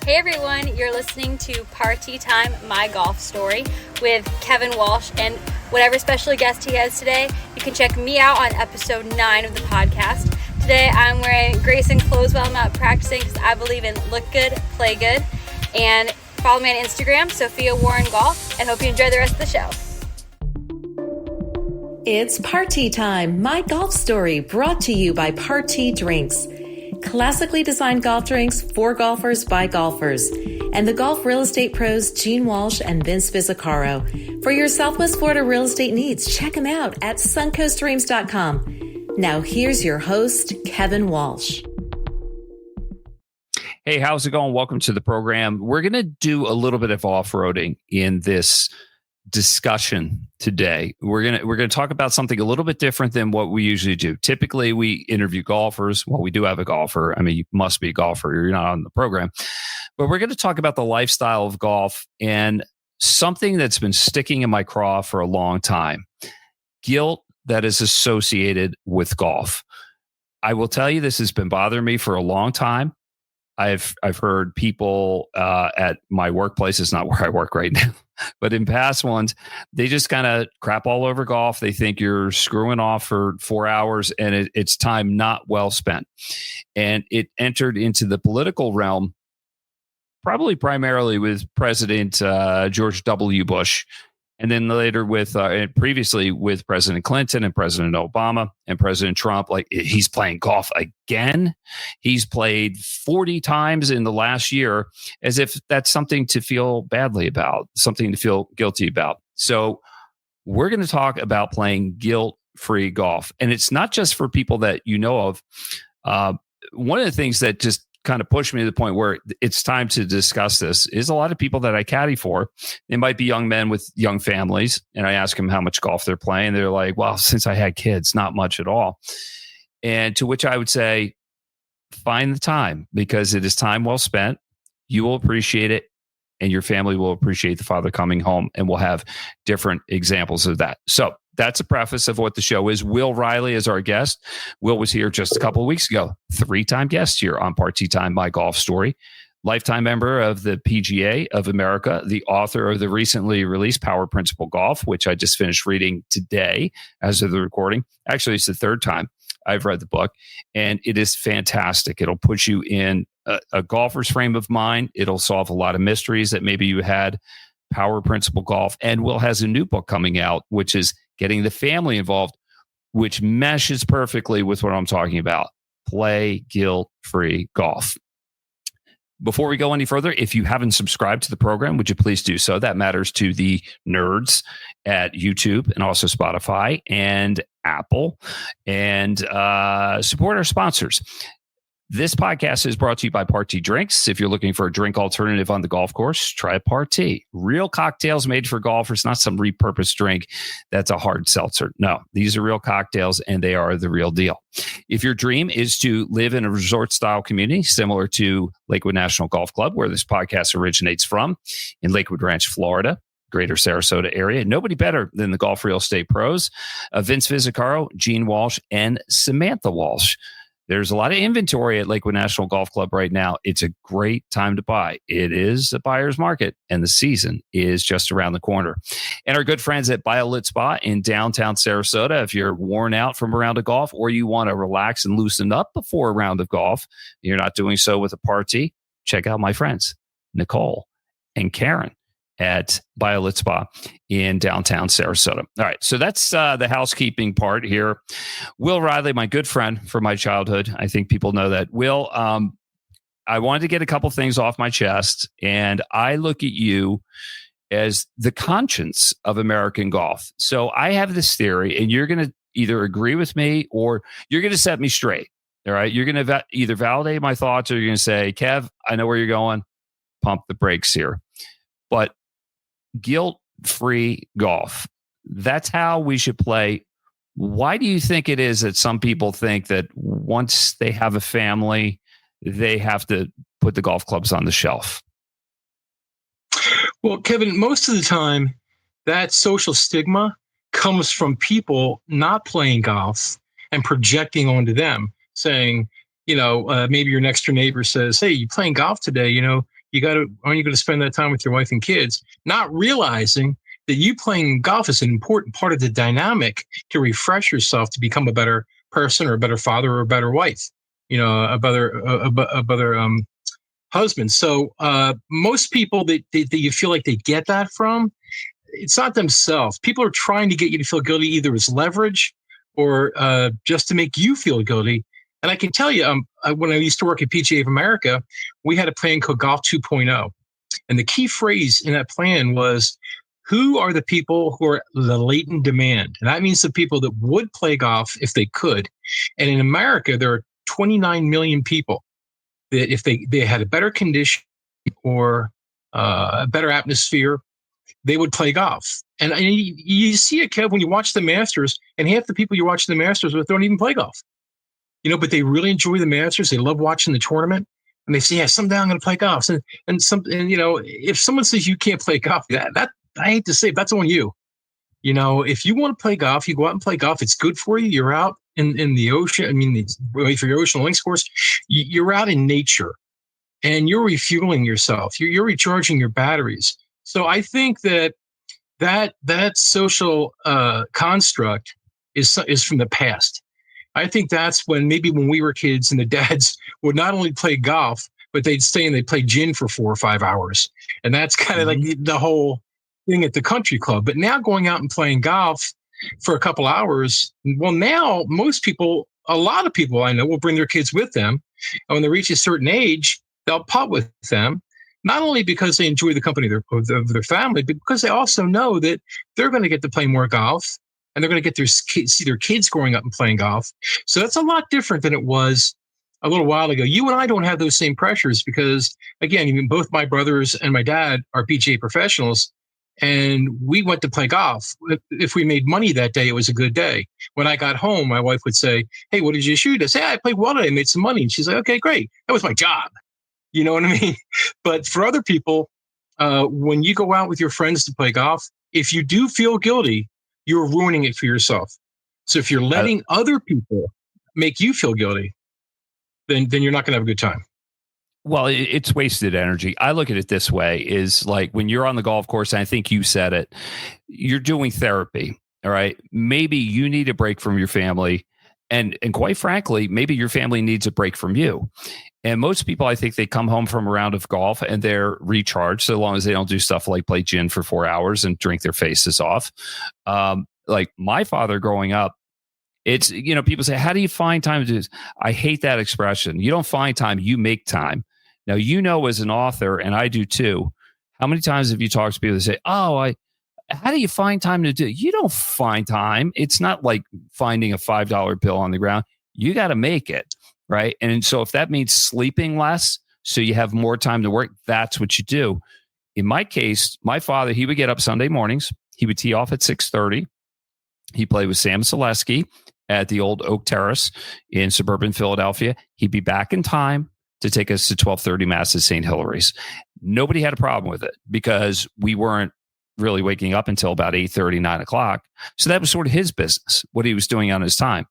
Hey everyone, you're listening to Party Time, My Golf Story with Kevin Walsh and whatever special guest he has today. You can check me out on episode 9 of the podcast. Today I'm wearing Grayson clothes while I'm out practicing because I believe in look good, play good. And follow me on Instagram, Sophia Warren Golf, and hope you enjoy the rest of the show. It's Party Time, My Golf Story, brought to you by Party Drinks. Classically designed golf drinks for golfers by golfers. And the golf real estate pros Gene Walsh and Vince Vizzacaro. For your Southwest Florida real estate needs, check them out at suncoastdreams.com. Now here's your host, Kevin Walsh. Hey, how's it going? Welcome to the program. We're going to do a little bit of off-roading in this discussion today. We're going to talk about something a little bit different than what we usually do. Typically, we interview golfers. Well, we do have a golfer. I mean, you must be a golfer. You're not on the program. But we're going to talk about the lifestyle of golf and something that's been sticking in my craw for a long time. Guilt that is associated with golf. I will tell you, this has been bothering me for a long time. I've heard people at my workplace, it's not where I work right now, but in past ones, they just kind of crap all over golf. They think you're screwing off for 4 hours and it's time not well spent. And it entered into the political realm, probably primarily with President George W. Bush. And then later previously with President Clinton and President Obama and President Trump. Like, he's playing golf again. He's played 40 times in the last year, as if that's something to feel badly about, something to feel guilty about. So we're going to talk about playing guilt-free golf. And it's not just for people that you know of. One of the things that just kind of pushed me to the point where it's time to discuss this is a lot of people that I caddy for. They might be young men with young families. And I ask them how much golf they're playing. They're like, well, since I had kids, not much at all. And to which I would say, find the time, because it is time well spent. You will appreciate it. And your family will appreciate the father coming home. And we'll have different examples of that. So that's a preface of what the show is. Will Reilly is our guest. Will was here just a couple of weeks ago. 3-time guest here on Party Time, My Golf Story. Lifetime member of the PGA of America, the author of the recently released Power Principle Golf, which I just finished reading today as of the recording. Actually, it's the 3rd time I've read the book, and it is fantastic. It'll put you in a golfer's frame of mind. It'll solve a lot of mysteries that maybe you had. Power Principle Golf. And Will has a new book coming out, which is Getting the Family Involved, which meshes perfectly with what I'm talking about. Play guilt-free golf. Before we go any further, if you haven't subscribed to the program, would you please do so? That matters to the nerds at YouTube and also Spotify and Apple. And support our sponsors. This podcast is brought to you by Party Drinks. If you're looking for a drink alternative on the golf course, try Party. Real cocktails made for golfers, not some repurposed drink that's a hard seltzer. No, these are real cocktails, and they are the real deal. If your dream is to live in a resort-style community similar to Lakewood National Golf Club, where this podcast originates from, in Lakewood Ranch, Florida, greater Sarasota area, nobody better than the golf real estate pros, Vince Vizzacaro, Gene Walsh, and Samantha Walsh. There's a lot of inventory at Lakewood National Golf Club right now. It's a great time to buy. It is a buyer's market, and the season is just around the corner. And our good friends at BioLit Spa in downtown Sarasota, if you're worn out from a round of golf or you want to relax and loosen up before a round of golf, you're not doing so with a party, check out my friends, Nicole and Karen at BioLit Spa in downtown Sarasota. All right, so that's the housekeeping part here. Will Reilly, my good friend from my childhood. I think people know that. Will, I wanted to get a couple things off my chest, and I look at you as the conscience of American golf. So I have this theory, and you're going to either agree with me or you're going to set me straight. All right, you're going to either validate my thoughts or you're going to say, Kev, I know where you're going. Pump the brakes here. But guilt-free golf, that's how we should play. Why do you think it is that some people think that once they have a family, they have to put the golf clubs on the shelf? Well, Kevin, most of the time, that social stigma comes from people not playing golf and projecting onto them, saying, maybe your next door neighbor says, hey, you playing golf today? aren't you going to spend that time with your wife and kids, not realizing that you playing golf is an important part of the dynamic to refresh yourself, to become a better person or a better father or a better wife, a better husband. So most people that you feel like they get that from, it's not themselves. People are trying to get you to feel guilty either as leverage or just to make you feel guilty. And I can tell you, when I used to work at PGA of America, we had a plan called Golf 2.0. And the key phrase in that plan was, who are the people who are the latent demand? And that means the people that would play golf if they could. And in America, there are 29 million people that if they had a better condition or a better atmosphere, they would play golf. And you see it, Kev, when you watch the Masters, and half the people you watch the Masters with don't even play golf. But they really enjoy the Masters. They love watching the tournament. And they say, yeah, someday I'm going to play golf. And if someone says you can't play golf, that I hate to say it, that's on you. If you want to play golf, you go out and play golf. It's good for you. You're out in the ocean. I mean, for your ocean links course, you're out in nature and you're refueling yourself. You're recharging your batteries. So I think that social construct is from the past. I think that's when we were kids and the dads would not only play golf, but they'd stay and they'd play gin for 4 or 5 hours. And that's kind of like the whole thing at the country club. But now going out and playing golf for a couple hours, well, now a lot of people I know will bring their kids with them. And when they reach a certain age, they'll putt with them, not only because they enjoy the company of their family, but because they also know that they're going to get to play more golf. And they're going to get see their kids growing up and playing golf. So that's a lot different than it was a little while ago. You and I don't have those same pressures because, again, even both my brothers and my dad are PGA professionals, and we went to play golf. If we made money that day, it was a good day. When I got home, my wife would say, "Hey, what did you shoot?" I say, "I played well today, made some money." And she's like, "Okay, great. That was my job." You know what I mean? But for other people, when you go out with your friends to play golf, if you do feel guilty, you're ruining it for yourself. So if you're letting other people make you feel guilty, then you're not going to have a good time. Well, it's wasted energy. I look at it this way, is like when you're on the golf course, and I think you said it, you're doing therapy. All right. Maybe you need a break from your family. And quite frankly, maybe your family needs a break from you. And most people, I think they come home from a round of golf and they're recharged, so long as they don't do stuff like play gin for 4 hours and drink their faces off. Like my father growing up, it's, people say, how do you find time to do this? I hate that expression. You don't find time, you make time. Now, as an author, and I do too, how many times have you talked to people that say, how do you find time to do it? You don't find time. It's not like finding a $5 bill on the ground. You got to make it. Right. And so if that means sleeping less, so you have more time to work, that's what you do. In my case, my father, he would get up Sunday mornings. He would tee off at 6:30. He played with Sam Selesky at the old Oak Terrace in suburban Philadelphia. He'd be back in time to take us to 12:30 Mass at St. Hilary's. Nobody had a problem with it because we weren't really waking up until about 8:30, 9 o'clock. So that was sort of his business, what he was doing on his time.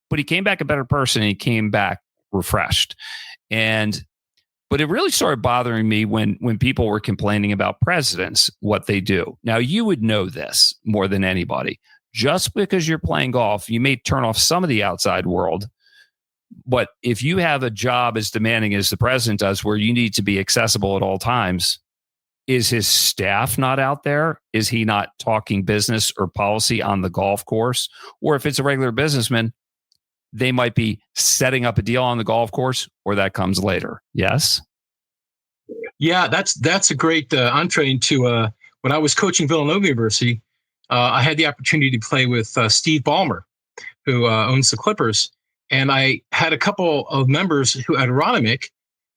But he came back a better person and he came back refreshed. But it really started bothering me when people were complaining about presidents, what they do. Now, you would know this more than anybody. Just because you're playing golf, you may turn off some of the outside world. But if you have a job as demanding as the president does, where you need to be accessible at all times, is his staff not out there? Is he not talking business or policy on the golf course? Or if it's a regular businessman, they might be setting up a deal on the golf course, or that comes later. Yes? Yeah, that's a great entree into when I was coaching Villanova University. I had the opportunity to play with Steve Ballmer, who owns the Clippers. And I had a couple of members who at Aronimink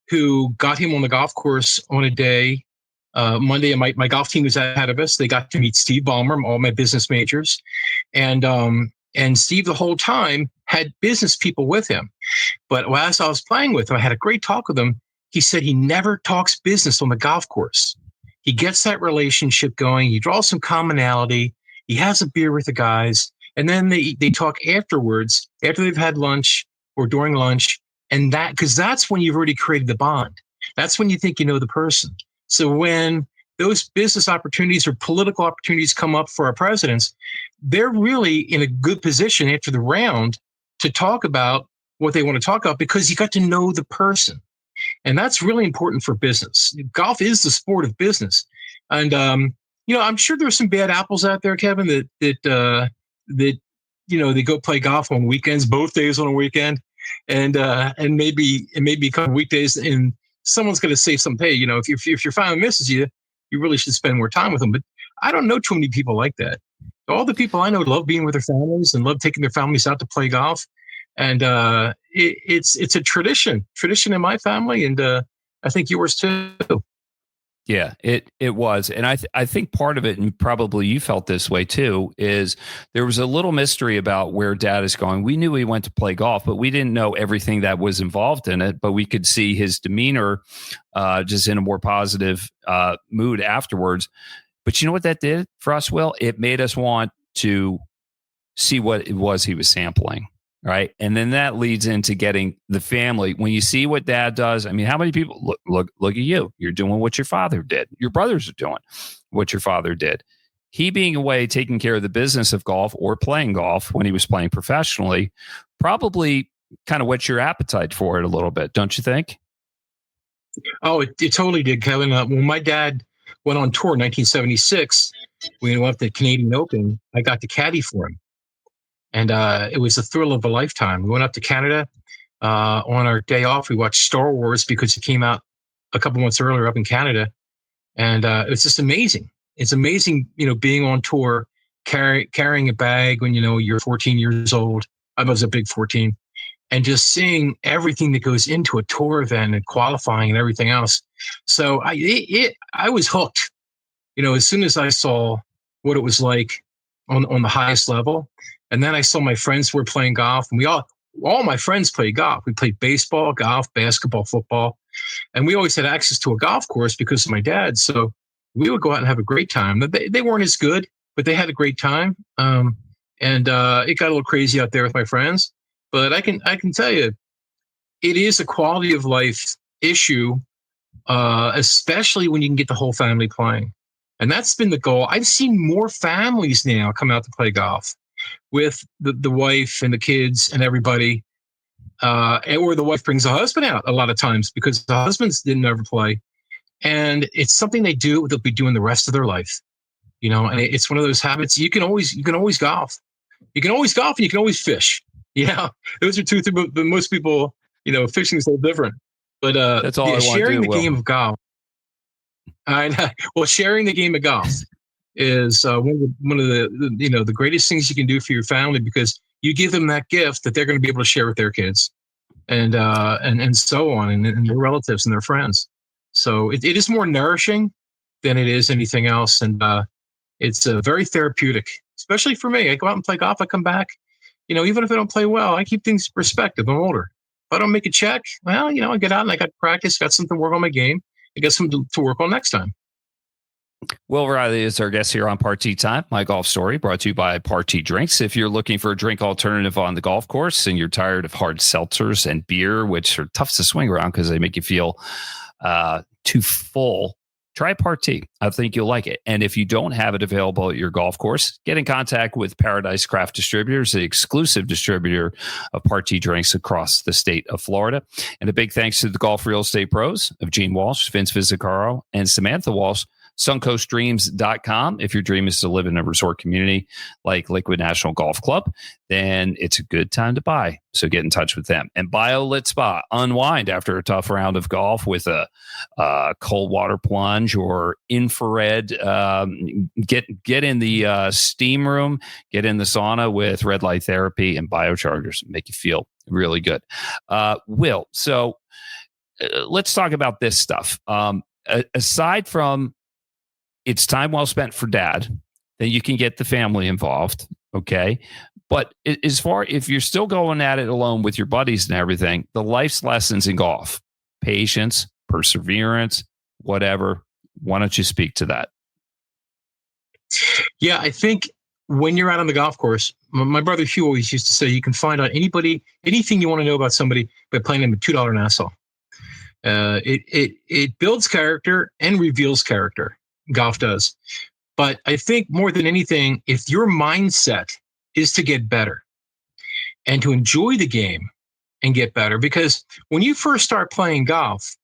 who got him on the golf course on a day. Monday, and my golf team was ahead of us. They got to meet Steve Ballmer, all my business majors. And Steve the whole time had business people with him. But as I was playing with him, I had a great talk with him. He said he never talks business on the golf course. He gets that relationship going. He draws some commonality. He has a beer with the guys. And then they talk afterwards, after they've had lunch or during lunch. And because that's when you've already created the bond. That's when you think you know the person. So when those business opportunities or political opportunities come up for our presidents, they're really in a good position after the round to talk about what they want to talk about because you got to know the person. And that's really important for business. Golf is the sport of business. And, I'm sure there's some bad apples out there, Kevin, that they go play golf on weekends, both days on a weekend. And maybe a couple weekdays, and someone's going to say something. Hey, if your family misses you, you really should spend more time with them. But I don't know too many people like that. All the people I know love being with their families and love taking their families out to play golf. And it's a tradition in my family, and I think yours too. Yeah, it was. And I think part of it, and probably you felt this way too, is there was a little mystery about where Dad is going. We knew he went to play golf, but we didn't know everything that was involved in it. But we could see his demeanor just in a more positive mood afterwards. But you know what that did for us, Will? It made us want to see what it was he was sampling. Right. And then that leads into getting the family. When you see what Dad does, I mean, how many people look at you? You're doing what your father did. Your brothers are doing what your father did. He being away, taking care of the business of golf or playing golf when he was playing professionally, probably kind of whet your appetite for it a little bit, don't you think? Oh, it totally did, Kevin. When my dad went on tour in 1976, we went up to the Canadian Open, I got to caddy for him. And it was the thrill of a lifetime. We went up to Canada on our day off. We watched Star Wars because it came out a couple months earlier up in Canada. And it was just amazing. It's amazing, being on tour, carrying a bag when, you're 14 years old. I was a big 14. And just seeing everything that goes into a tour then and qualifying and everything else. So I was hooked, as soon as I saw what it was like on the highest level. And then I saw my friends were playing golf, and all my friends played golf. We played baseball, golf, basketball, football, and we always had access to a golf course because of my dad. So we would go out and have a great time. They weren't as good, but they had a great time. And it got a little crazy out there with my friends. But I can tell you, it is a quality of life issue, especially when you can get the whole family playing. And that's been the goal. I've seen more families now come out to play golf with the wife and the kids and everybody, or the wife brings the husband out a lot of times because the husbands didn't ever play. And it's something they'll be doing the rest of their life, and it's one of those habits. You can always golf. You can always golf and you can always fish. Yeah. Those are two things, but most people, fishing is a little different, but that's all I want sharing to do, the game of golf. Sharing the game of golf is one of the greatest things you can do for your family, because you give them that gift that they're going to be able to share with their kids and so on, and their relatives and their friends. So it is more nourishing than it is anything else. And it's very therapeutic, especially for me. I go out and play golf. I come back, even if I don't play well, I keep things in perspective. I'm older. If I don't make a check, well, I get out and I got practice, got something to work on my game. I got something to work on next time. Will Reilly is our guest here on Party Time, My Golf Story, brought to you by Party Drinks. If you're looking for a drink alternative on the golf course and you're tired of hard seltzers and beer, which are tough to swing around because they make you feel too full, try Party. I think you'll like it. And if you don't have it available at your golf course, get in contact with Paradise Craft Distributors, the exclusive distributor of Party Drinks across the state of Florida. And a big thanks to the Golf Real Estate Pros of Gene Walsh, Vince Vizzacaro, and Samantha Walsh. SuncoastDreams.com. If your dream is to live in a resort community like Lakewood National Golf Club, then it's a good time to buy. So get in touch with them. And BioLit Spa, unwind after a tough round of golf with a cold water plunge or infrared. Get in the steam room, get in the sauna with red light therapy and biochargers, make you feel really good. Will, so let's talk about this stuff. Aside from it's time well spent for Dad, then you can get the family involved. Okay. But as far, if you're still going at it alone with your buddies and everything, the life's lessons in golf, patience, perseverance, whatever. Why don't you speak to that? Yeah, I think when you're out on the golf course, my brother Hugh always used to say, you can find out anything you want to know about somebody by playing them a $2 Nassau. It builds character and reveals character. Golf does. But I think more than anything, if your mindset is to get better and to enjoy the game and get better, because when you first start playing golf,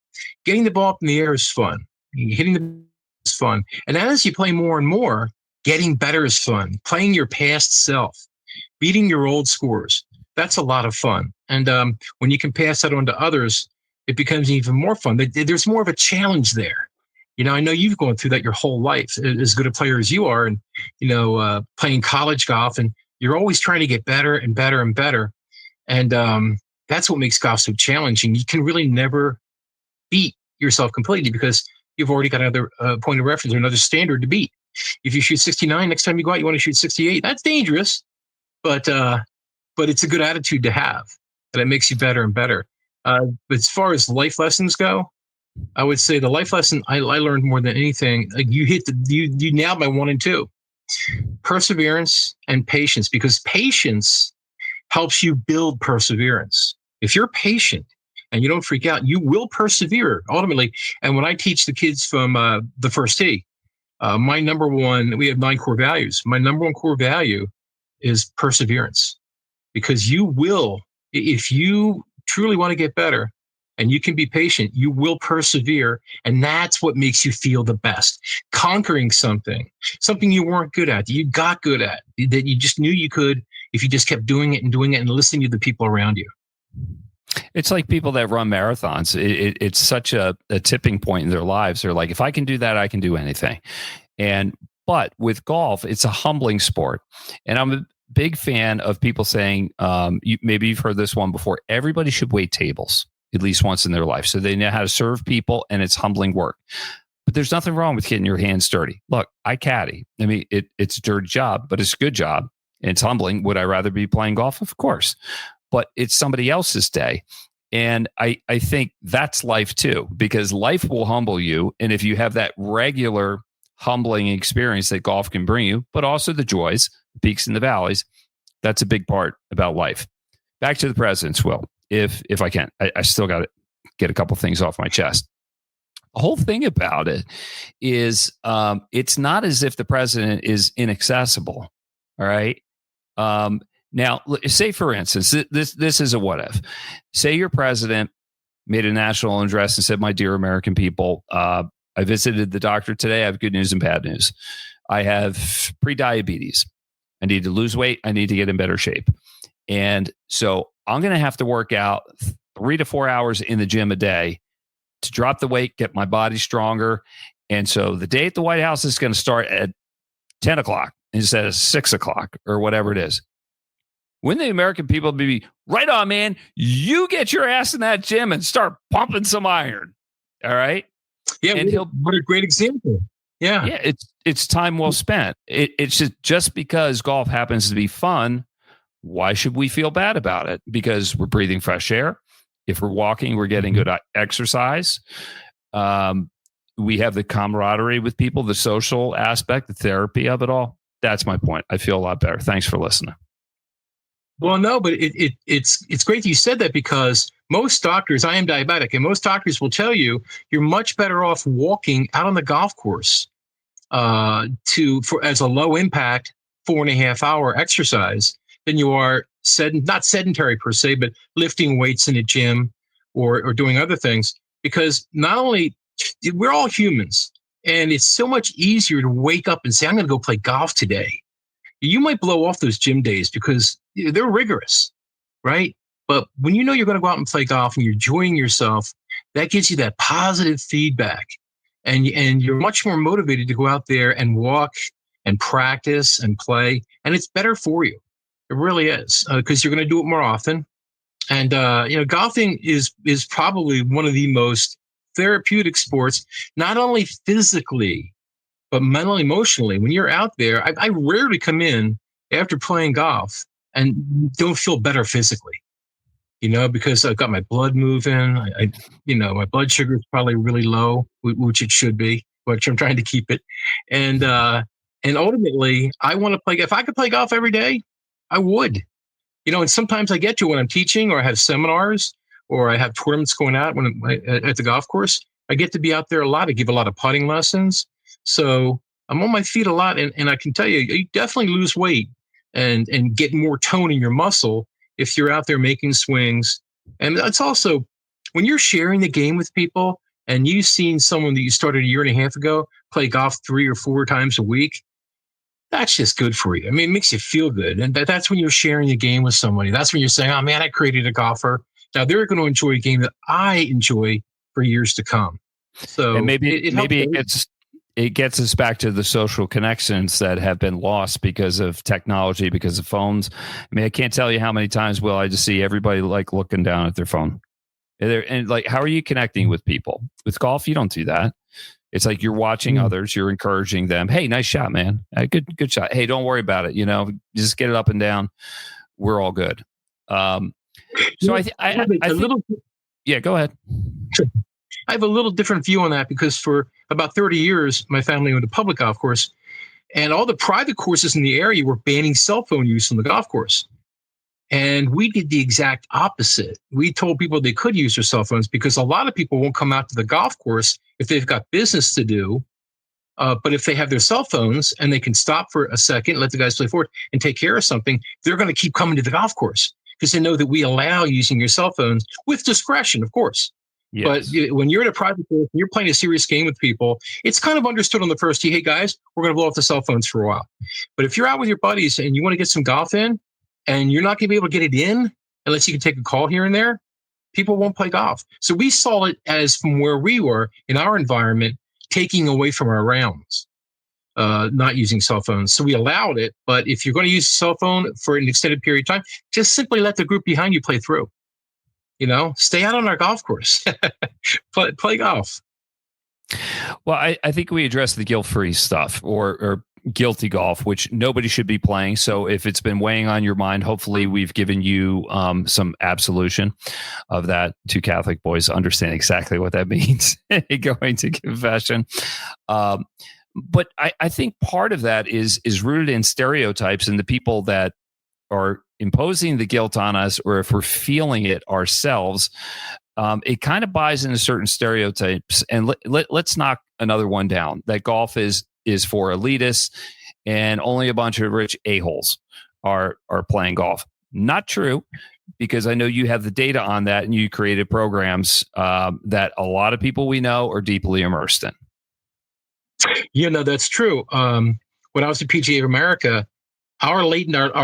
getting the ball up in the air is fun. Hitting the ball is fun. And as you play more and more, getting better is fun. Playing your past self, beating your old scores, that's a lot of fun. And when you can pass that on to others, it becomes even more fun. There's more of a challenge there. I know you've gone through that your whole life, as good a player as you are, and, playing college golf, and you're always trying to get better and better and better. And that's what makes golf so challenging. You can really never beat yourself completely because you've already got another point of reference or another standard to beat. If you shoot 69, next time you go out, you want to shoot 68. That's dangerous, but it's a good attitude to have, and it makes you better and better. But as far as life lessons go, I would say the life lesson I learned more than anything, like you nailed my 1 and 2. Perseverance and patience, because patience helps you build perseverance. If you're patient and you don't freak out, you will persevere ultimately. And when I teach the kids from the first tee, my number one, we have 9 core values. My number one core value is perseverance, because you will, if you truly want to get better and you can be patient, you will persevere. And that's what makes you feel the best. Conquering something you weren't good at, that you got good at, that you just knew you could if you just kept doing it and listening to the people around you. It's like people that run marathons. It's such a tipping point in their lives. They're like, if I can do that, I can do anything. But with golf, it's a humbling sport. And I'm a big fan of people saying, maybe you've heard this one before, everybody should wait tables at least once in their life, so they know how to serve people, and it's humbling work. But there's nothing wrong with getting your hands dirty. Look, I caddy. I mean, it's a dirty job, but it's a good job. And it's humbling. Would I rather be playing golf? Of course. But it's somebody else's day. And I think that's life too, because life will humble you. And if you have that regular humbling experience that golf can bring you, but also the joys, the peaks and the valleys, that's a big part about life. Back to the president's will, if I can. I still got to get a couple things off my chest. The whole thing about it is it's not as if the president is inaccessible. All right. Now, say, for instance, this is a what if. Say your president made a national address and said, my dear American people, I visited the doctor today. I have good news and bad news. I have pre-diabetes. I need to lose weight. I need to get in better shape. And so I'm going to have to work out 3 to 4 hours in the gym a day to drop the weight, get my body stronger. And so the day at the White House is going to start at 10 o'clock instead of 6 o'clock or whatever it is. Wouldn't the American people be right on, man? You get your ass in that gym and start pumping some iron. All right. Yeah. And what a great example. Yeah. Yeah. It's time well spent. It's just because golf happens to be fun. Why should we feel bad about it? Because we're breathing fresh air. If we're walking, we're getting good exercise. We have the camaraderie with people, the social aspect, the therapy of it all. That's my point. I feel a lot better. Thanks for listening. Well, no, but it's great that you said that, because most doctors, I am diabetic, and most doctors will tell you you're much better off walking out on the golf course as a low impact 4.5 hour exercise than you are not sedentary per se, but lifting weights in a gym or doing other things. Because not only we're all humans, and it's so much easier to wake up and say, I'm going to go play golf today. You might blow off those gym days because they're rigorous, right? But when you know you're going to go out and play golf and you're enjoying yourself, that gives you that positive feedback. And you're much more motivated to go out there and walk and practice and play. And it's better for you. It really is, because you're going to do it more often. And, golfing is probably one of the most therapeutic sports, not only physically, but mentally, emotionally. When you're out there, I rarely come in after playing golf and don't feel better physically, because I've got my blood moving. My blood sugar is probably really low, which it should be, which I'm trying to keep it. And ultimately, I want to play. If I could play golf every day, I would. And sometimes I get to when I'm teaching or I have seminars or I have tournaments going out at the golf course, I get to be out there a lot. I give a lot of putting lessons. So I'm on my feet a lot. And I can tell you definitely lose weight and get more tone in your muscle if you're out there making swings. And that's also when you're sharing the game with people and you've seen someone that you started a year and a half ago play golf 3 or 4 times a week, that's just good for you. I mean, it makes you feel good. And that's when you're sharing the game with somebody. That's when you're saying, oh man, I created a golfer. Now they're going to enjoy a game that I enjoy for years to come. So and maybe it gets us back to the social connections that have been lost because of technology, because of phones. I mean, I can't tell you how many times I just see everybody like looking down at their phone. And like, how are you connecting with people? With golf, you don't do that. It's like you're watching others, you're encouraging them. Hey, nice shot, man. Good shot. Hey, don't worry about it. Just get it up and down. We're all good. So yeah, go ahead. Sure. I have a little different view on that because for about 30 years, my family owned a public golf course, and all the private courses in the area were banning cell phone use on the golf course. And we did the exact opposite. We told people they could use their cell phones because a lot of people won't come out to the golf course if they've got business to do. But if they have their cell phones and they can stop for a second, let the guys play forward and take care of something, they're going to keep coming to the golf course because they know that we allow using your cell phones with discretion, of course. Yes. But when you're in a private course, you're playing a serious game with people, it's kind of understood on the first tee, hey guys, we're going to blow off the cell phones for a while. But if you're out with your buddies and you want to get some golf in, and you're not going to be able to get it in unless you can take a call here and there, people won't play golf. So we saw it as from where we were in our environment, taking away from our rounds, not using cell phones. So we allowed it. But if you're going to use a cell phone for an extended period of time, just simply let the group behind you play through. Stay out on our golf course, play golf. Well, I think we addressed the guilt-free stuff or guilty golf, which nobody should be playing. So if it's been weighing on your mind, hopefully we've given you some absolution of that. Two Catholic boys understand exactly what that means, going to confession. But I think part of that is rooted in stereotypes and the people that are imposing the guilt on us, or if we're feeling it ourselves, it kind of buys into certain stereotypes. And let's knock another one down, that golf is for elitists and only a bunch of rich a-holes are playing golf. Not true, because I know you have the data on that and you created programs that a lot of people we know are deeply immersed in. That's true. When I was at PGA of America, our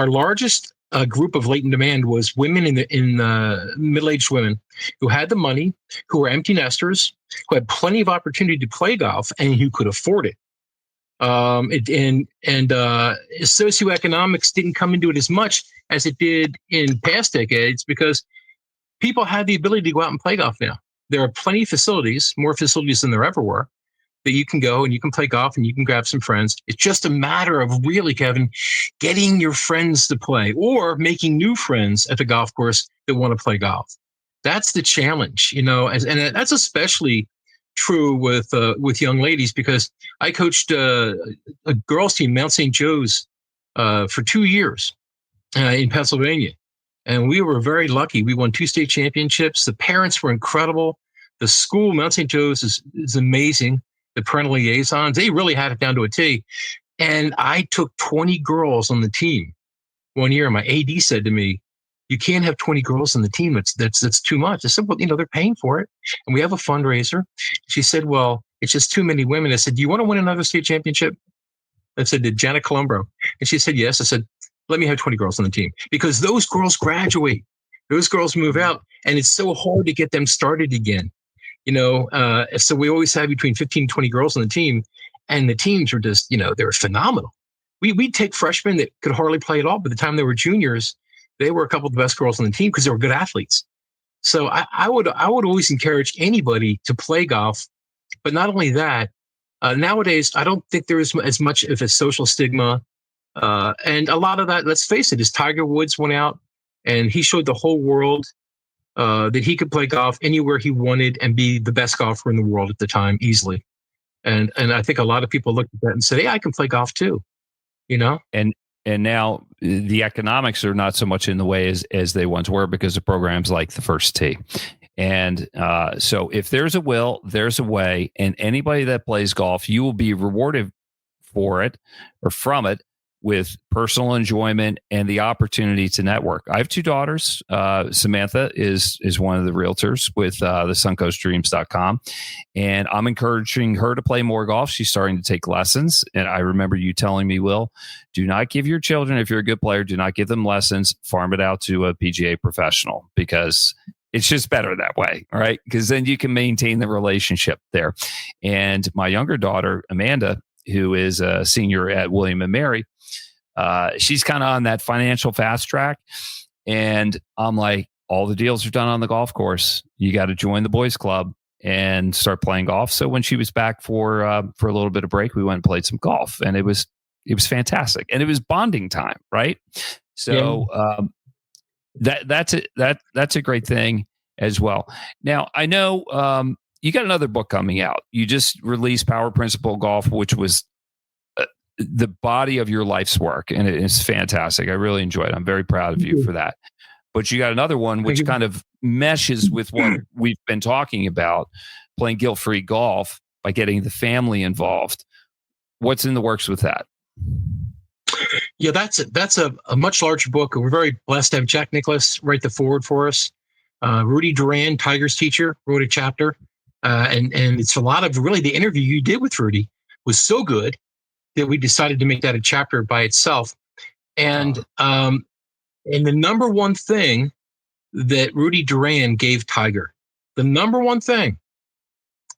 largest group of latent demand was women in middle-aged women who had the money, who were empty nesters, who had plenty of opportunity to play golf, and who could afford it. Socioeconomics didn't come into it as much as it did in past decades because people have the ability to go out and play golf now. There are plenty of facilities, more facilities than there ever were, that you can go and you can play golf and you can grab some friends. It's just a matter of really, Kevin, getting your friends to play or making new friends at the golf course that want to play golf. That's the challenge, and that's especially true with young ladies, because I coached a girls team, Mount St. Joe's, for 2 years in Pennsylvania. And we were very lucky. We won 2 state championships. The parents were incredible. The school, Mount St. Joe's, is amazing. The parental liaisons, they really had it down to a T. And I took 20 girls on the team one year. My AD said to me, you can't have 20 girls on the team. That's too much. I said, well, they're paying for it. And we have a fundraiser. She said, well, it's just too many women. I said, do you want to win another state championship? I said, did Janet Columbro? And she said, yes. I said, let me have 20 girls on the team, because those girls graduate. Those girls move out, and it's so hard to get them started again. So we always have between 15 and 20 girls on the team, and the teams are just, they're phenomenal. We'd take freshmen that could hardly play at all. By the time they were juniors, they were a couple of the best girls on the team because they were good athletes. So I would always encourage anybody to play golf. But not only that, nowadays, I don't think there is as much of a social stigma. And a lot of that, let's face it, is Tiger Woods went out and he showed the whole world that he could play golf anywhere he wanted and be the best golfer in the world at the time easily. And I think a lot of people looked at that and said, hey, I can play golf too, And And now the economics are not so much in the way as they once were because of programs like the First Tee. And so if there's a will, there's a way. And anybody that plays golf, you will be rewarded for it or from it with personal enjoyment and the opportunity to network. I have 2 daughters. Samantha is one of the realtors with the suncoastdreams.com. And I'm encouraging her to play more golf. She's starting to take lessons. And I remember you telling me, Will, do not give your children, if you're a good player, do not give them lessons, farm it out to a PGA professional, because it's just better that way, right? Because then you can maintain the relationship there. And my younger daughter, Amanda, who is a senior at William & Mary, she's kind of on that financial fast track. And I'm like, all the deals are done on the golf course. You got to join the boys club and start playing golf. So when she was back for a little bit of break, we went and played some golf, and it was fantastic. And it was bonding time, right? So that's a great thing as well. Now, I know you got another book coming out. You just released Power Principle Golf, which was the body of your life's work, and it's fantastic. I really enjoyed it. I'm very proud of you for that. But you got another one which kind of meshes with what we've been talking about, playing guilt-free golf by getting the family involved. What's in the works with that? Yeah, that's a much larger book. We're very blessed to have Jack Nicklaus write the foreword for us. Rudy Duran, Tiger's teacher, wrote a chapter. And it's a lot of really the interview you did with Rudy was so good that we decided to make that a chapter by itself. And the number one thing that Rudy Duran gave Tiger, the number one thing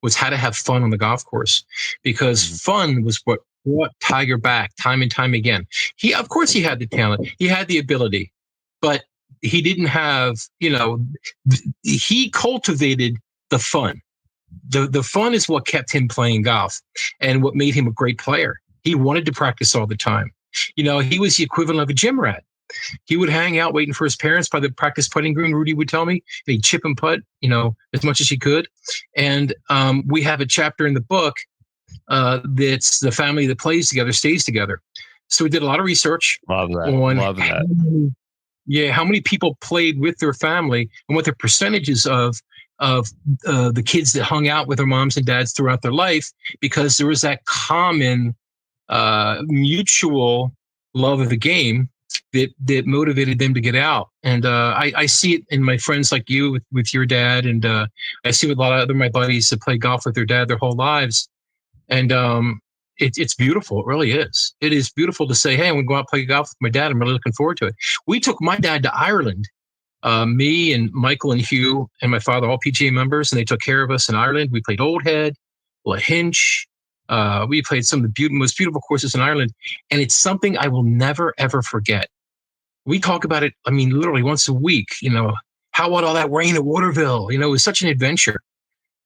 was how to have fun on the golf course, because fun was what brought Tiger back time and time again. Of course he had the talent, he had the ability, but he didn't have, he cultivated the fun. The fun is what kept him playing golf and what made him a great player. He wanted to practice all the time. He was the equivalent of a gym rat. He would hang out waiting for his parents by the practice putting green, Rudy would tell me, and he'd chip and putt, as much as he could. And we have a chapter in the book that's the family that plays together stays together. So we did a lot of research. Love that. On Love that. How many people played with their family and what their percentages of the kids that hung out with their moms and dads throughout their life, because there was that common mutual love of the game that motivated them to get out. And I see it in my friends like you with your dad, and I see with a lot of other my buddies that play golf with their dad their whole lives. And it's beautiful. It really is. It is beautiful to say, hey, I'm going to go out and play golf with my dad. I'm really looking forward to it. We took my dad to Ireland. Me and Michael and Hugh and my father, all PGA members, and they took care of us in Ireland. We played Old Head, Lahinch. We played some of the most beautiful courses in Ireland. And it's something I will never, ever forget. We talk about it, literally once a week, how about all that rain at Waterville? It was such an adventure.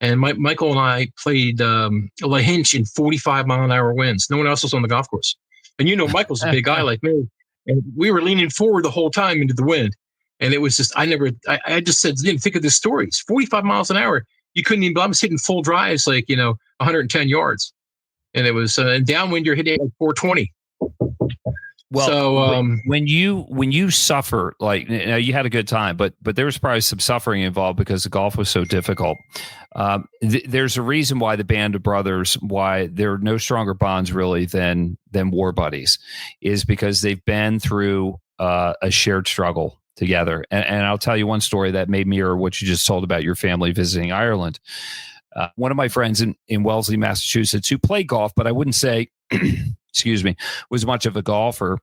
And Michael and I played Lahinch in 45-mile-an-hour winds. No one else was on the golf course. And Michael's a big guy like me. And we were leaning forward the whole time into the wind. And it was just, I just said, didn't think of the stories. 45 miles an hour. You couldn't even, I was hitting full drives, 110 yards. And it was, downwind, you're hitting like 420. Well, so, when you suffer, you had a good time, but there was probably some suffering involved because the golf was so difficult. There's a reason why the band of brothers, why there are no stronger bonds really than war buddies, is because they've been through a shared struggle together. And I'll tell you one story that may mirror what you just told about your family visiting Ireland. One of my friends in Wellesley, Massachusetts, who played golf, but I wouldn't say, excuse me, was much of a golfer.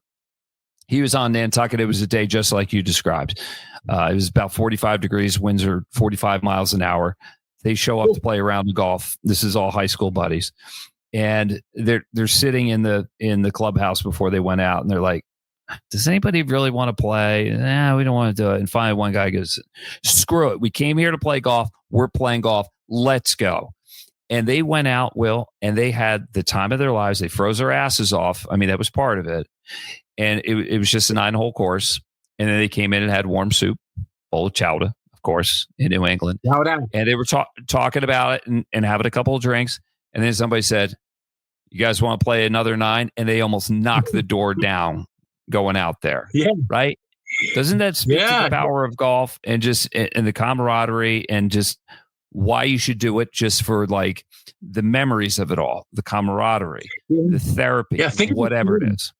He was on Nantucket. It was a day just like you described. It was about 45 degrees, winds are 45 miles an hour. They show up to play around the golf. This is all high school buddies. And they're sitting in the clubhouse before they went out, and they're like, does anybody really want to play? Nah, we don't want to do it. And finally one guy goes, screw it. We came here to play golf. We're playing golf. Let's go. And they went out, Will, and they had the time of their lives. They froze their asses off. That was part of it. And it was just a 9-hole course. And then they came in and had warm soup, bowl of chowder, of course, in New England. And they were talking about it and having a couple of drinks. And then somebody said, you guys want to play another 9? And they almost knocked the door down going out there. Yeah. Right? Doesn't that speak to Yeah. the power of golf and just and the camaraderie and just why you should do it, just for like the memories of it all, the camaraderie, the therapy, whatever it is.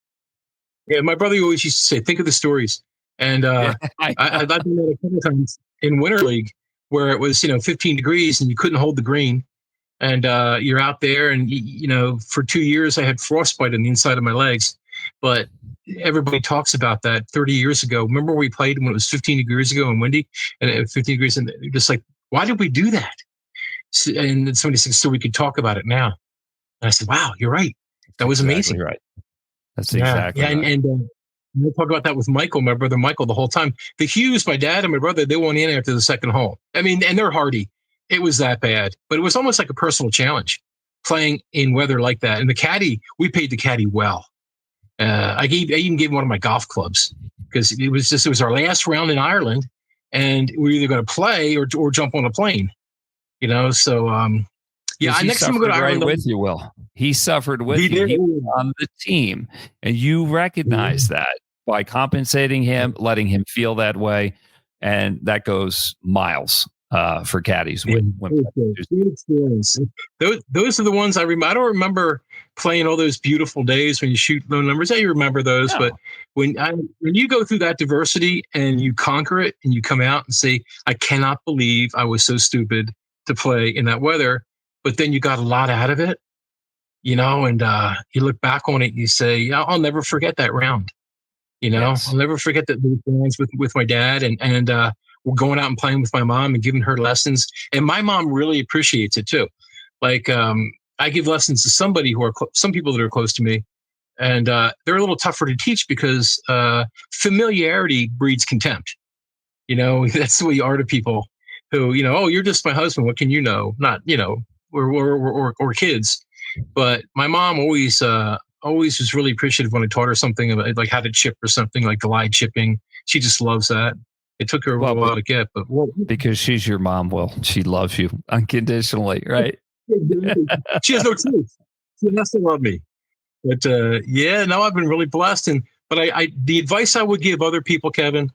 Yeah, my brother always used to say, think of the stories. And I've done that a couple of times in Winter League where it was, 15 degrees and you couldn't hold the green. And you're out there and, for 2 years I had frostbite on the inside of my legs. But everybody talks about that 30 years ago. Remember we played when it was 15 degrees ago and windy and 15 degrees and just like, why did we do that? And then somebody said, so we could talk about it now. And I said, wow, you're right. That was amazing. Right. That's exactly right. And we talk about that with Michael, my brother Michael, the whole time. The Hughes, my dad and my brother, they went in after the second hole. I mean, and they're hardy. It was that bad, but it was almost like a personal challenge playing in weather like that. And the caddy, we paid the caddy well. I even gave him one of my golf clubs because it was our last round in Ireland, and we were either going to play or jump on a plane. So next time we go to Ireland with you, Will. He suffered with you. He was on the team, and you recognize that by compensating him, letting him feel that way, and that goes miles for caddies. Those are the ones I remember. I don't remember playing all those beautiful days when you shoot low numbers. I remember those, but when you go through that diversity and you conquer it and you come out and say, I cannot believe I was so stupid to play in that weather, but then you got a lot out of it, and you look back on it and you say, I'll never forget that round. I'll never forget that those rounds with my dad and we're going out and playing with my mom and giving her lessons. And my mom really appreciates it too. Like, I give lessons to some people that are close to me, and they're a little tougher to teach because familiarity breeds contempt. That's the way you are to people who, oh, you're just my husband. What can you know? Not, or kids. But my mom always was really appreciative when I taught her something about, like how to chip or something like glide chipping. She just loves that. It took her a while to get, but because she's your mom, Will, she loves you unconditionally, right? She has no choice. She has to love me. But no, I've been really blessed. But the advice I would give other people, Kevin,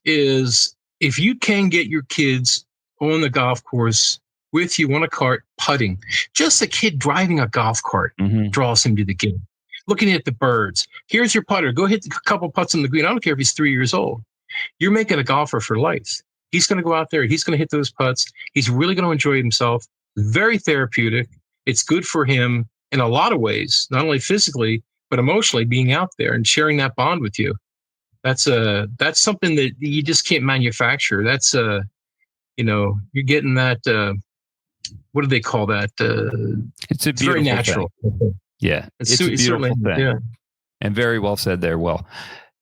is if you can get your kids on the golf course with you on a cart putting, just a kid driving a golf cart draws him to the game. Looking at the birds. Here's your putter. Go hit a couple putts on the green. I don't care if he's 3 years old. You're making a golfer for life. He's going to go out there. He's going to hit those putts. He's really going to enjoy himself. Very therapeutic. It's good for him in a lot of ways, not only physically, but emotionally, being out there and sharing that bond with you. That's something that you just can't manufacture. That's, you're getting that, what do they call that? It's very natural. Thing. Yeah. It's a beautiful thing. Yeah. And very well said there, Will.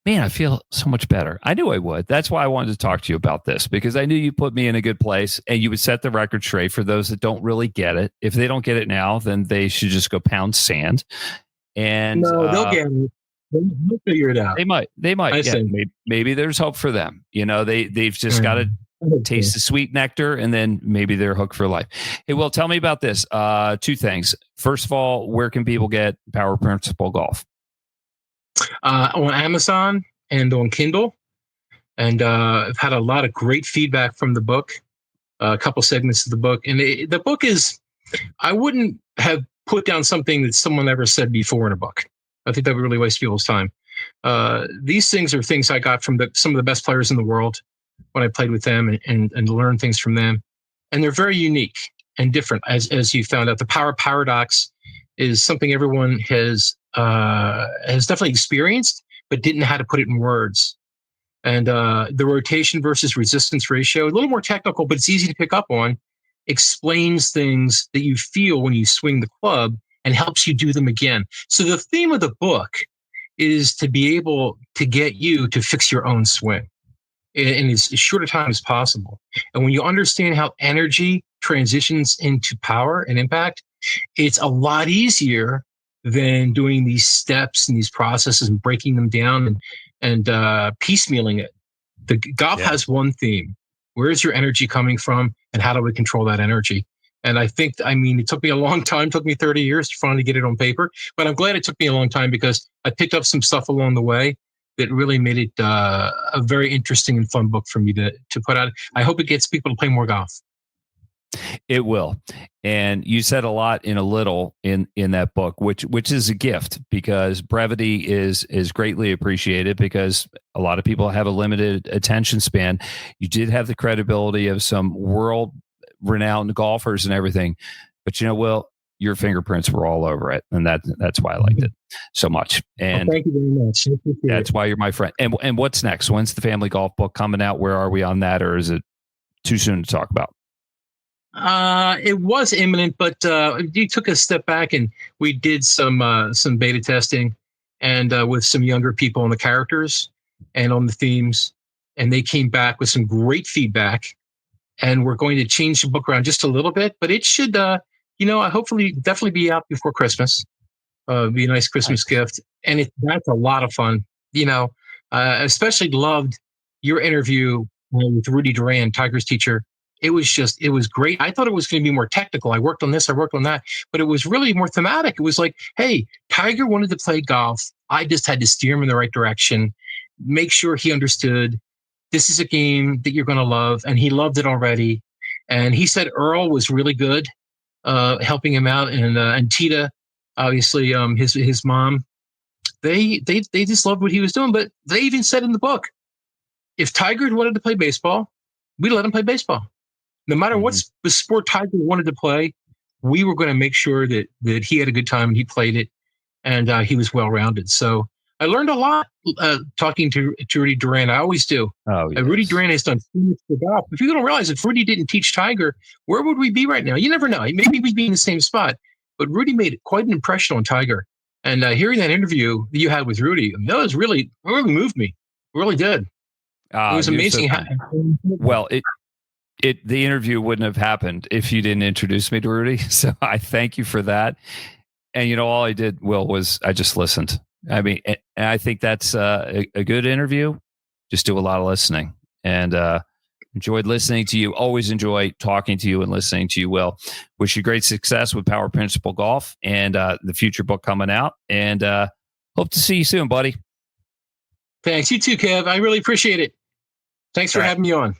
Man, I feel so much better. I knew I would. That's why I wanted to talk to you about this, because I knew you put me in a good place and you would set the record straight for those that don't really get it. If they don't get it now, then they should just go pound sand. And no, they'll get it. They'll figure it out. They might. Maybe there's hope for them. They've just got to taste the sweet nectar, and then maybe they're hooked for life. Hey, Will, tell me about this. Two things. First of all, where can people get Power Principle Golf? On Amazon and on Kindle. And I've had a lot of great feedback from the book, a couple segments of the book. And the book is, I wouldn't have put down something that someone ever said before in a book. I think that would really waste people's time. These things are things I got from some of the best players in the world when I played with them and learned things from them. And they're very unique and different, as you found out. The power paradox is something everyone has definitely experienced, but didn't know how to put it in words. And the rotation versus resistance ratio, a little more technical, but it's easy to pick up on, explains things that you feel when you swing the club and helps you do them again. So the theme of the book is to be able to get you to fix your own swing in as short a time as possible. And when you understand how energy transitions into power and impact, it's a lot easier than doing these steps and these processes and breaking them down and piecemealing it. The golf has one theme. Where is your energy coming from, and how do we control that energy? And it took me a long time. It took me 30 years to finally get it on paper, but I'm glad it took me a long time because I picked up some stuff along the way that really made it a very interesting and fun book for me to put out. I hope it gets people to play more golf. It will. And you said a lot in a little in that book, which is a gift, because brevity is greatly appreciated, because a lot of people have a limited attention span. You did have the credibility of some world renowned golfers and everything, but Will, your fingerprints were all over it, and that's why I liked it so much. And thank you very much. That's why you're my friend. And what's next? When's the family golf book coming out? Where are we on that, or is it too soon to talk about? It was imminent, but you took a step back and we did some beta testing, and with some younger people on the characters and on the themes, and they came back with some great feedback. And we're going to change the book around just a little bit, but it should, hopefully definitely be out before Christmas. Be a nice Christmas gift, and that's a lot of fun. Especially loved your interview with Rudy Duran, Tiger's teacher. It was great. I thought it was going to be more technical. I worked on this, I worked on that, but it was really more thematic. It was like, hey, Tiger wanted to play golf. I just had to steer him in the right direction, make sure he understood this is a game that you're going to love. And he loved it already. And he said Earl was really good, helping him out. And Tita, obviously, his mom, they just loved what he was doing. But they even said in the book, if Tiger wanted to play baseball, we let him play baseball. No matter what sport Tiger wanted to play, we were going to make sure that he had a good time and he played it, and he was well-rounded. So I learned a lot talking to Rudy Duran. I always do. Oh, yes. Rudy Duran has done so much for golf. If you don't realize, if Rudy didn't teach Tiger, where would we be right now? You never know. Maybe we'd be in the same spot. But Rudy made quite an impression on Tiger. And hearing that interview that you had with Rudy, that was really moved me. It really did. It was amazing. Well, the interview wouldn't have happened if you didn't introduce me to Rudy. So I thank you for that. And all I did, Will, was I just listened. I mean, and I think that's a good interview. Just do a lot of listening, and enjoyed listening to you. Always enjoy talking to you and listening to you, Will. Wish you great success with Power Principle Golf and the future book coming out. And hope to see you soon, buddy. Thanks. You too, Kev. I really appreciate it. Thanks for having me on.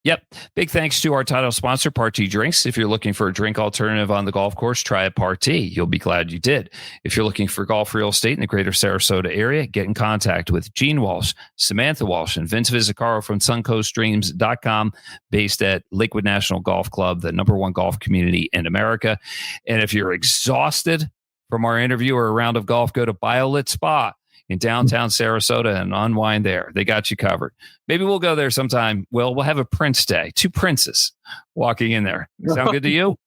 Yep. Big thanks to our title sponsor, Party Drinks. If you're looking for a drink alternative on the golf course, try a Party. You'll be glad you did. If you're looking for golf real estate in the greater Sarasota area, get in contact with Gene Walsh, Samantha Walsh, and Vince Vizzacaro from suncoastdreams.com, based at Lakewood National Golf Club, the #1 golf community in America. And if you're exhausted from our interview or a round of golf, go to BioLit Spa in downtown Sarasota and unwind there. They got you covered.Maybe we'll go there sometime. Well, we'll have a Prince Day. 2 princes walking in there. Sound good to you?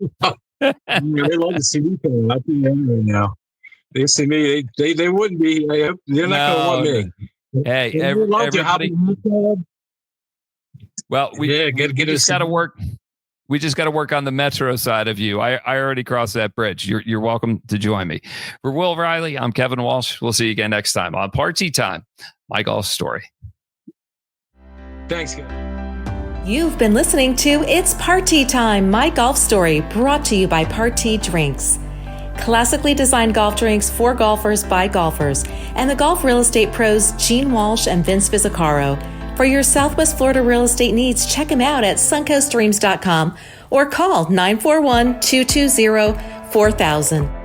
They love to see me coming up in right now. They see me. They wouldn't be. They're not going to want me. Hey, everybody. Well, we just got to work. We just got to work on the Metro side of you. I already crossed that bridge. You're welcome to join me. For Will Reilly, I'm Kevin Walsh. We'll see you again next time on Party Time, My Golf Story. Thanks, Kevin. You've been listening to It's Party Time, My Golf Story, brought to you by Party Drinks. Classically designed golf drinks for golfers by golfers, and the golf real estate pros Gene Walsh and Vince Vizzacaro. For your Southwest Florida real estate needs, check them out at suncoastdreams.com or call 941-220-4000.